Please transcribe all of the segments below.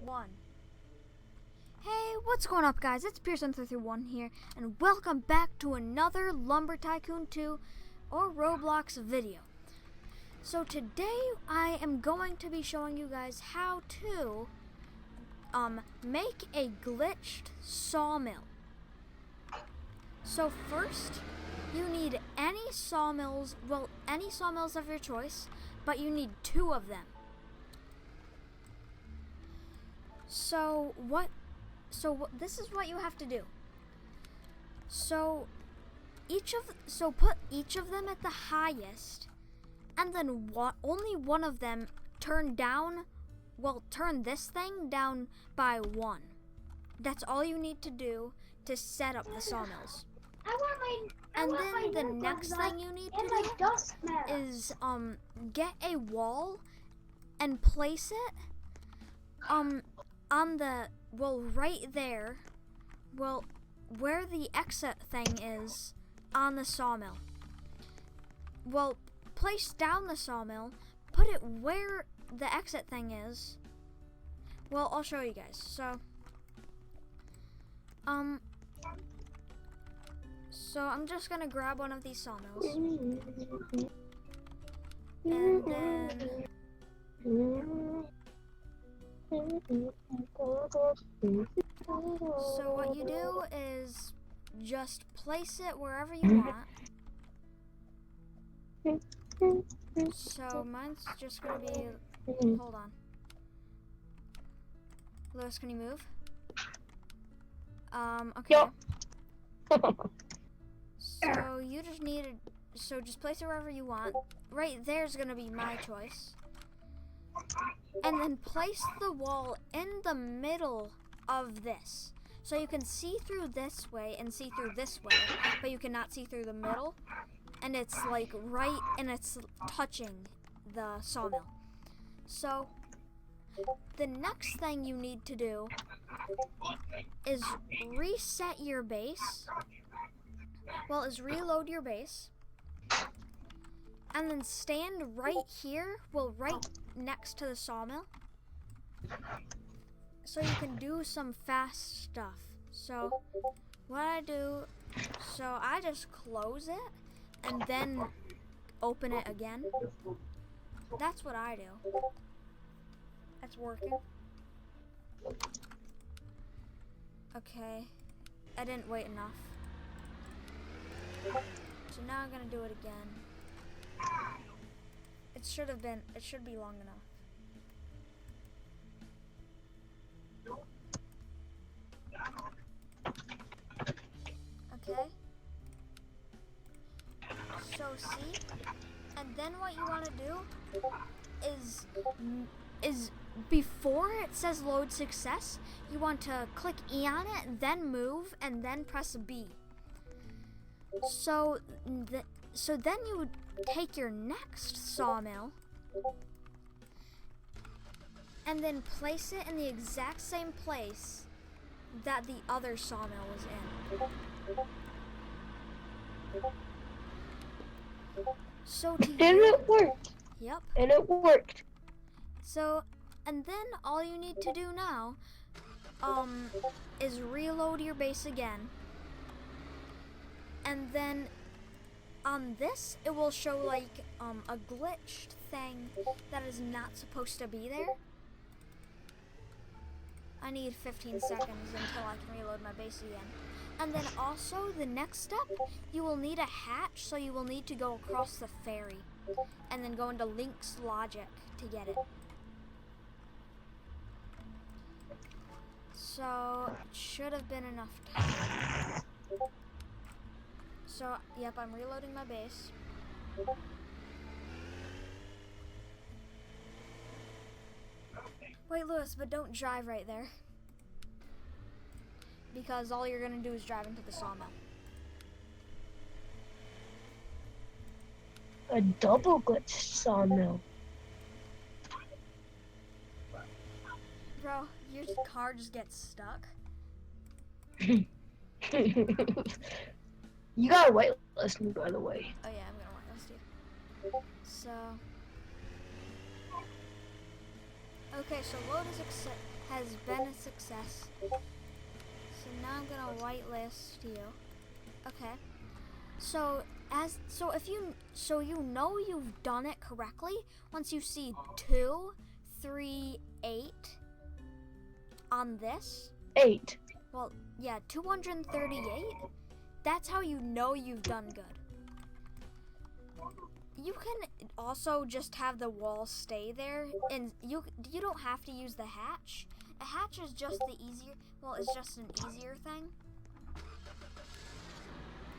1. Hey, what's going up, guys? It's Pearson331 here, and welcome back to another Lumber Tycoon 2 or Roblox video. So today I am going to be showing you guys how to make a glitched sawmill. So first, you need any sawmills, any sawmills of your choice, but you need 2 of them. This is what you have to do. Put each of them at the highest, and then only one of them turn this thing down by 1. That's all you need to do to set up the sawmills. And then the next thing you need to do is get a wall and place it on the right there, where the exit thing is on the sawmill. Place down the sawmill, put it where the exit thing is. I'll show you guys. So I'm just gonna grab one of these sawmills, and then so what you do is just place it wherever you want. So mine's just gonna be, hold on. Lewis, can you move? Okay. Yep. So you just just place it wherever you want. Right there's gonna be my choice. And then place the wall in the middle of this. So you can see through this way and see through this way, but you cannot see through the middle. And it's like right, and it's touching the sawmill. So the next thing you need to do is reset your base. Reload your base. And then stand right here, right next to the sawmill, so you can do some fast stuff. So what I do, I just close it and then open it again. That's what I do. That's working. Okay, I didn't wait enough. So now I'm gonna do it again. It should be long enough. Okay. So see? And then what you want to do is before it says load success, you want to click E on it, then move, and then press B. So then you would take your next sawmill and then place it in the exact same place that the other sawmill was in. So and it worked. Yep. And it worked. So, and then all you need to do now is reload your base again. And then on this, it will show like a glitched thing that is not supposed to be there. I need 15 seconds until I can reload my base again. And then also, the next step, you will need a hatch, so you will need to go across the ferry and then go into Link's Logic to get it. So it should have been enough time. So, yep, I'm reloading my base. Wait, Lewis, but don't drive right there. Because all you're gonna do is drive into the sawmill. A double glitch sawmill. Bro, your car just gets stuck. You gotta whitelist me, by the way. Oh yeah, I'm gonna whitelist you. So, okay, so load is has been a success. So now I'm gonna whitelist you. Okay. So you know you've done it correctly once you see 2, 3, 8 on this. 8. Well, yeah, 238. That's how you know you've done good. You can also just have the wall stay there, and you don't have to use the hatch. A hatch is just the easier. Well, it's just an easier thing.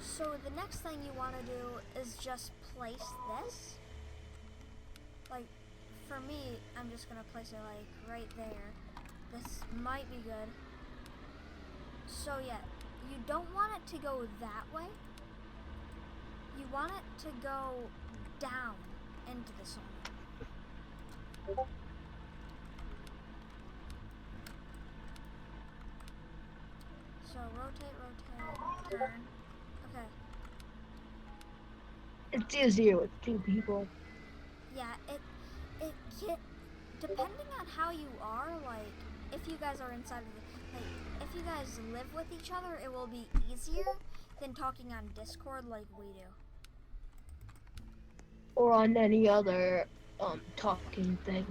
So the next thing you want to do is just place this. Like, for me, I'm just gonna place it like right there. This might be good. So yeah, you don't want it to go that way. You want it to go down into the sawmill. So rotate, turn. Okay. It's easier with 2 people. Yeah, it can, depending on how you are, like if you guys are inside of the, like if you guys live with each other, it will be easier than talking on Discord like we do. Or on any other talking thing.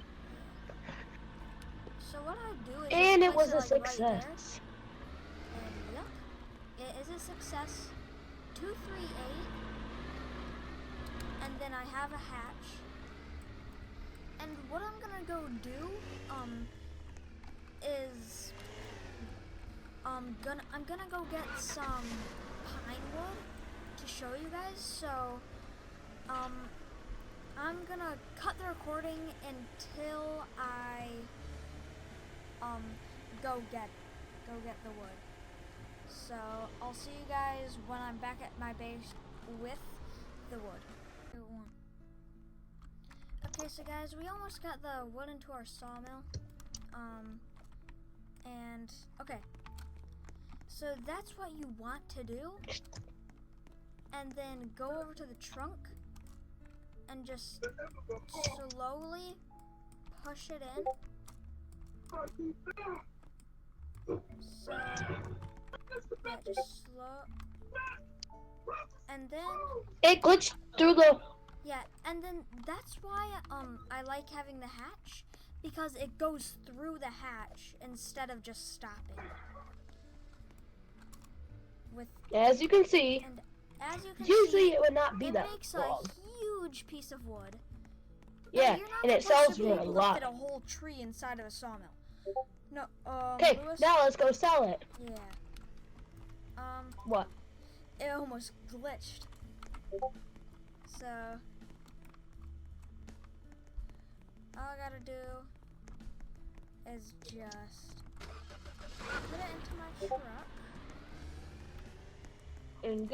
So what I do is And just it was place a like right there. success. And yep, it is a success. 2, 3, 8, and then I have a hatch. And what I'm gonna go do is I'm gonna go get some pine wood to show you guys. So I'm gonna cut the recording until I go get the wood. So I'll see you guys when I'm back at my base with the wood. Okay, so guys, we almost got the wood into our sawmill. And okay, so that's what you want to do. And then go over to the trunk and just slowly push it in. So yeah, just slow. And then It glitched through the... yeah, and then that's why I like having the hatch, because it goes through the hatch instead of just stopping. With As you can see, and as you can usually see, it would not be it that makes long. a huge piece of wood. Yeah, You're not and it supposed sells to be for a able to lot. fit a whole tree inside of a sawmill. No, Okay, Lewis? now let's go sell it. Yeah. What? It almost glitched. So all I gotta do is just put it into my truck. And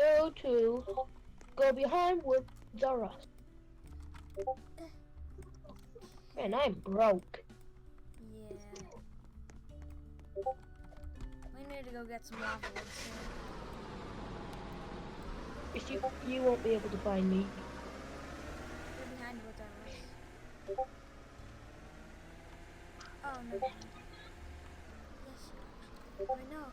go behind with Zara. Man, I'm broke. Yeah. We need to go get some lava wood soon. If you won't be able to find me. We're behind with our rest. Oh no. Yes, I know.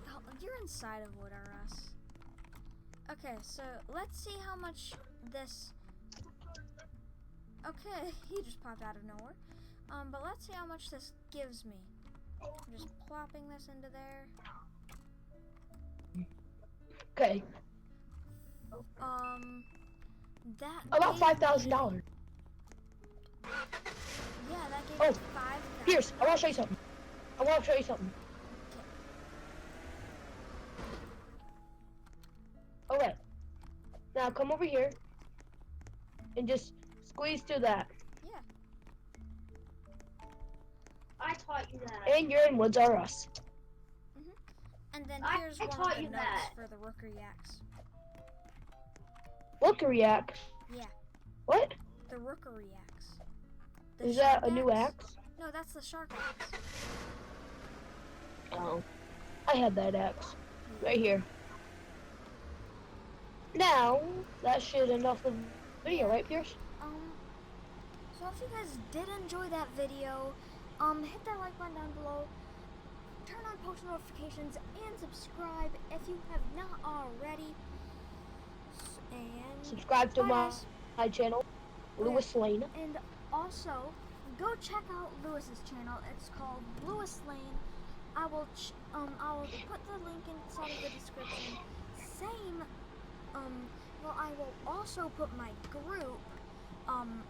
Oh, you're inside of Wood R Us. Okay, so let's see how much this. Okay, he just popped out of nowhere. But let's see how much this gives me. I'm just plopping this into there. Okay. That About gave $5,000. me- Yeah, that gave Oh, me 5,000. Pierce, I want to show you something. Okay. Now come over here and just squeeze through that. Yeah. I taught you that. And you're in Woods R Us. And then I here's one taught of the you notes that. for the rookery axe. Rookery axe. Yeah, What? the rookery axe. The Is that shark a new axe? No, that's the shark axe. Oh. I had that axe. Right here. Now, that should end off the video, right, Pierce? if you guys did enjoy that video, hit that like button down below, turn on post notifications, and subscribe if you have not already. And Subscribe to bye, guys. my channel, Lewis Lane. And also, go check out Lewis's channel. It's called Lewis Lane. I will put the link inside of the description. Same. Well, I will also put my group on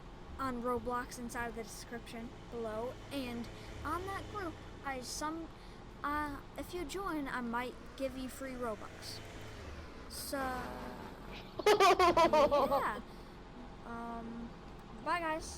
Roblox inside of the description below. And on that group, if you join, I might give you free Robux. So yeah. Bye, guys.